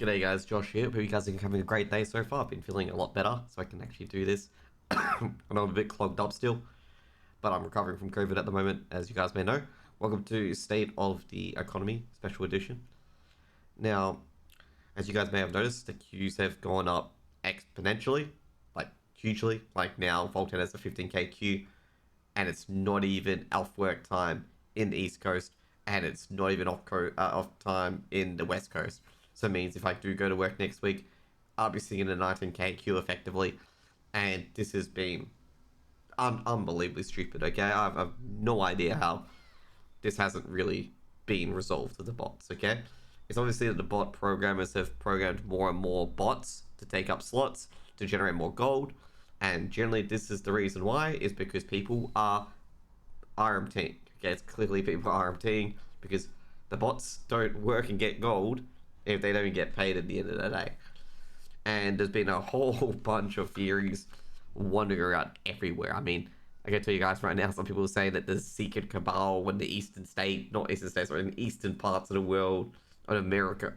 G'day guys, Josh here. Hope you guys are having a great day so far. I've been feeling a lot better, so I can actually do this. I know I'm a bit clogged up still, but I'm recovering from COVID at the moment, as you guys may know. Welcome to State of the Economy Special Edition. Now, as you guys may have noticed, the queues have gone up exponentially, like hugely. Like now, Voltan has a 15k queue, and it's not even off work time in the East Coast, and it's not even off time in the West Coast. So it means if I do go to work next week, I'll be seeing a 19k queue effectively, and this has been unbelievably stupid. Okay, I've no idea how this hasn't really been resolved to the bots. Okay, it's obviously that the bot programmers have programmed more and more bots to take up slots to generate more gold, and generally this is the reason why is because people are RMTing. Okay, it's clearly people are RMTing because the bots don't work and get gold if they don't get paid at the end of the day. And there's been a whole bunch of theories wandering around everywhere. I mean, I can tell you guys right now, some people say that the secret cabal when the not eastern states, or in the eastern parts of the world, of America,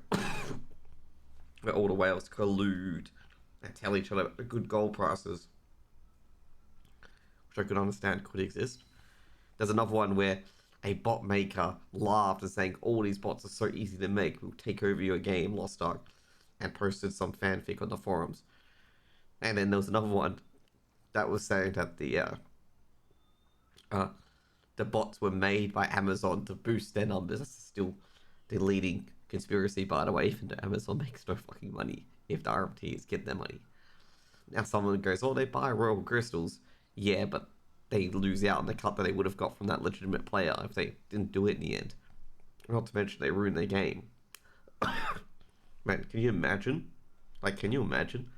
where all the whales collude and tell each other good gold prices, which I could understand could exist. There's another one where a bot maker laughed and saying all these bots are so easy to make, we'll take over your game, Lost Ark, and posted some fanfic on the forums. And then there was another one that was saying that the bots were made by Amazon to boost their numbers. That's still the leading conspiracy, by the way, even though Amazon makes no fucking money if the RMTs get their money. Now someone goes, oh, they buy royal crystals. Yeah, but they lose out on the cut that they would have got from that legitimate player if they didn't do it in the end. Not to mention they ruin their game. Man, can you imagine? Can you imagine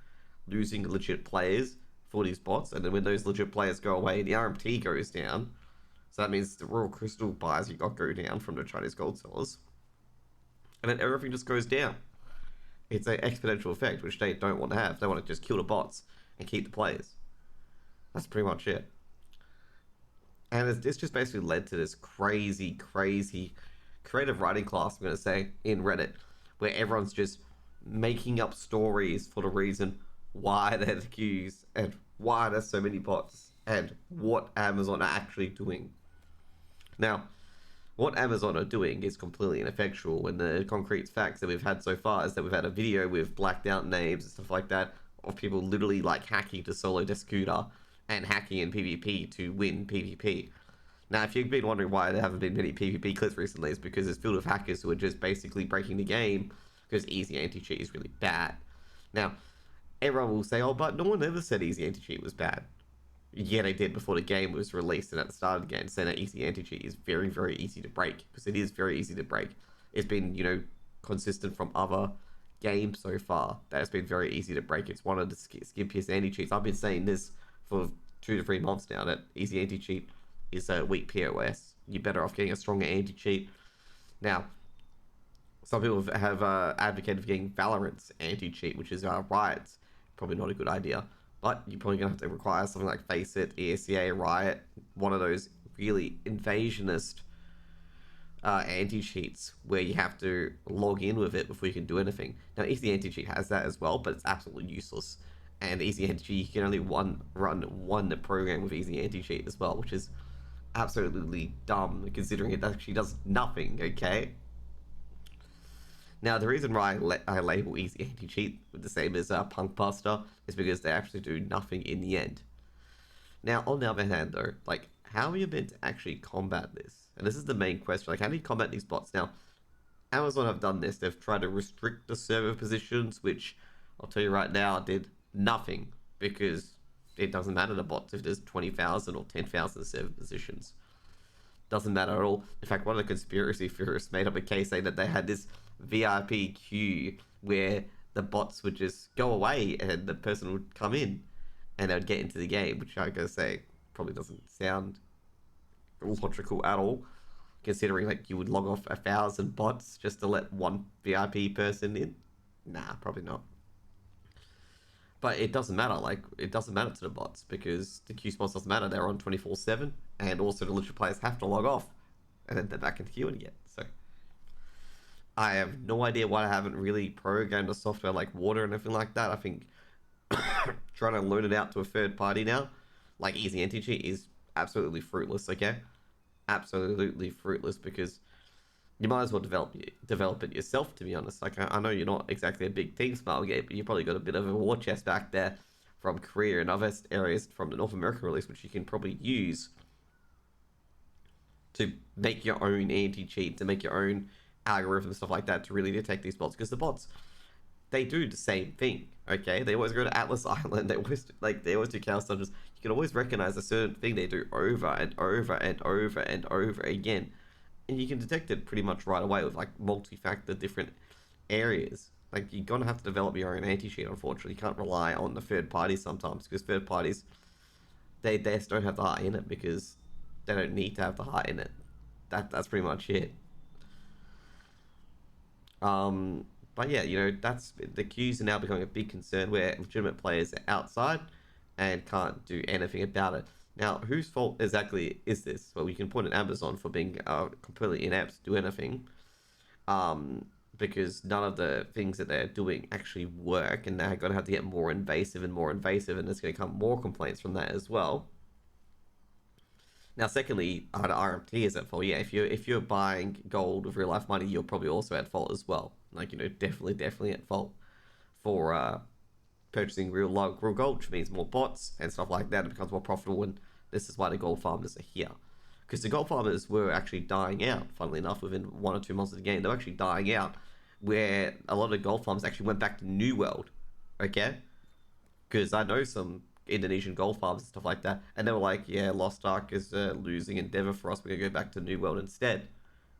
losing legit players for these bots, and then when those legit players go away, the RMT goes down. So that means the Royal Crystal buys you got go down from the Chinese gold sellers, and then everything just goes down. It's an exponential effect, which they don't want to have. They want to just kill the bots and keep the players. That's pretty much it. And it's just basically led to this crazy creative writing class, I'm going to say, in Reddit, where everyone's just making up stories for the reason why they're the queues and why there's so many bots and what Amazon are actually doing. Now, what Amazon are doing is completely ineffectual, and the concrete facts that we've had so far is that we've had a video with blacked out names and stuff like that of people literally hacking to solo Descuda and hacking in PvP to win PvP. Now, if you've been wondering why there haven't been many PvP clips recently, it's because it's filled with hackers who are just basically breaking the game because easy anti-cheat is really bad. Now, everyone will say, oh, but no one ever said easy anti-cheat was bad. Yeah, they did before the game was released and at the start of the game, saying that easy anti-cheat is very, very easy to break, because it is very easy to break. It's been, consistent from other games so far that it's been very easy to break. It's one of the skimpiest anti-cheats. I've been saying this for 2 to 3 months now, that easy anti-cheat is a weak POS. You're better off getting a stronger anti-cheat. Now, some people have advocated for getting Valorant's anti-cheat, which is Riot's. Probably not a good idea, but you're probably going to have to require something like Faceit, ESEA, Riot, one of those really invasionist anti-cheats where you have to log in with it before you can do anything. Now, Easy Anti-Cheat has that as well, but it's absolutely useless. And Easy Anti-Cheat, you can only run one program with Easy Anti-Cheat as well, which is absolutely dumb, considering it actually does nothing, okay? Now, the reason why I label Easy Anti-Cheat with the same as Punk Buster is because they actually do nothing in the end. Now, on the other hand, though, how are you meant to actually combat this? And this is the main question. How do you combat these bots? Now, Amazon have done this. They've tried to restrict the server positions, which I'll tell you right now did nothing, because it doesn't matter to bots if there's 20,000 or 10,000 server positions. Doesn't matter at all. In fact, one of the conspiracy theorists made up a case saying that they had this VIP queue where the bots would just go away and the person would come in and they would get into the game, which I gotta say probably doesn't sound logical at all, considering you would log off 1,000 bots just to let one VIP person in. Nah, probably not. But it doesn't matter. It doesn't matter to the bots, because the queue spots doesn't matter. They're on 24/7, and also the legit players have to log off, and then they're back into queuing again. So I have no idea why I haven't really programmed a software like Water and everything like that. I think trying to loan it out to a third party now, like Easy Anti-Cheat, is absolutely fruitless, okay? Absolutely fruitless, because you might as well develop it yourself, to be honest. Like, I know you're not exactly a big team smile game, but you've probably got a bit of a war chest back there from Korea and other areas from the North American release, which you can probably use to make your own anti-cheat, to make your own algorithm, stuff like that, to really detect these bots. Because the bots, they do the same thing, okay? They always go to Atlas Island, they always do Chaos Dungeons. You can always recognize a certain thing they do over and over and over and over again. And you can detect it pretty much right away with like multi-factor different areas. Like, you're gonna have to develop your own anti-cheat, unfortunately. You can't rely on the third parties sometimes, because third parties, they just don't have the heart in it, because they don't need to have the heart in it. That's pretty much it. But yeah, that's the queues are now becoming a big concern, where legitimate players are outside and can't do anything about it. Now, whose fault exactly is this? Well, you can point at Amazon for being completely inept to do anything, because none of the things that they're doing actually work, and they're going to have to get more invasive and more invasive, and there's going to come more complaints from that as well. Now, secondly, the RMT is at fault. Yeah, if you're buying gold with real life money, you're probably also at fault as well. Like, definitely at fault for purchasing real gold, which means more bots and stuff like that. It becomes more profitable, and this is why the gold farmers are here. Because the gold farmers were actually dying out, funnily enough, within 1 or 2 months of the game. They were actually dying out, where a lot of the gold farmers actually went back to New World, okay? Because I know some Indonesian gold farms and stuff like that, and they were like, yeah, Lost Ark is a losing endeavor for us, we're going to go back to New World instead,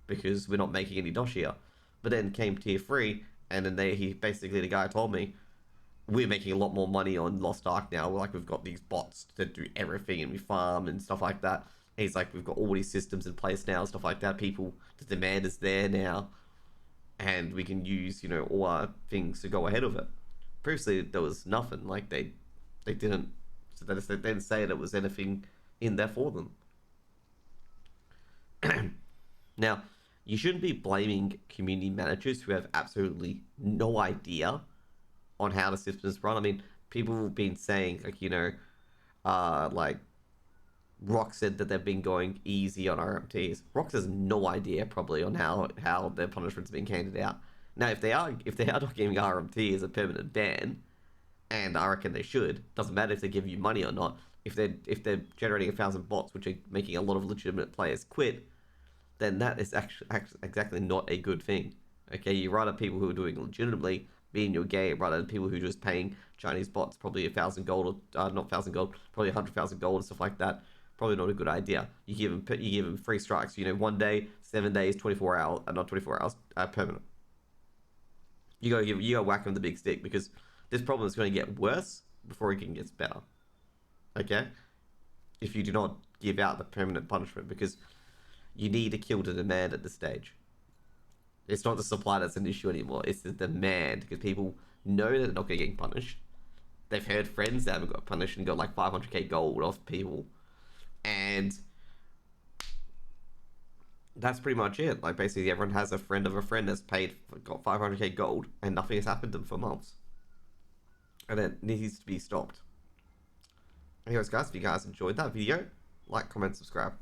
because we're not making any dosh here. But then came Tier 3, and then the guy told me, we're making a lot more money on Lost Ark now. Like, we've got these bots that do everything, and we farm and stuff like that. And he's like, we've got all these systems in place now, stuff like that. The demand is there now, and we can use, all our things to go ahead of it. Previously, there was nothing. Like, they didn't, so they didn't say that was anything in there for them. Now, you shouldn't be blaming community managers who have absolutely no idea on how the systems run. I mean, people have been saying, like Rock said that they've been going easy on RMTs. Rock has no idea probably on how their punishment's being handed out. Now, if they are not giving RMT as a permanent ban, and I reckon they should, doesn't matter if they give you money or not. If they're generating 1,000 bots, which are making a lot of legitimate players quit, then that is actually exactly not a good thing. Okay, you rather people who are doing legitimately being your game rather than people who are just paying Chinese bots probably 1,000 gold, or not 1,000 gold, probably 100,000 gold and stuff like that. Probably not a good idea. You give them free strikes. 1 day, 7 days, 24 hours, not 24 hours, permanent. You go whack them the big stick, because this problem is going to get worse before it gets better. Okay, if you do not give out the permanent punishment, because you need to kill the demand at this stage. It's not the supply that's an issue anymore. It's the demand, because people know that they're not going to get punished. They've heard friends that haven't got punished and got like 500k gold off people, and that's pretty much it. Like, basically, everyone has a friend of a friend that's got 500k gold, and nothing has happened to them for months, and it needs to be stopped. Anyways, guys, if you guys enjoyed that video, like, comment, subscribe.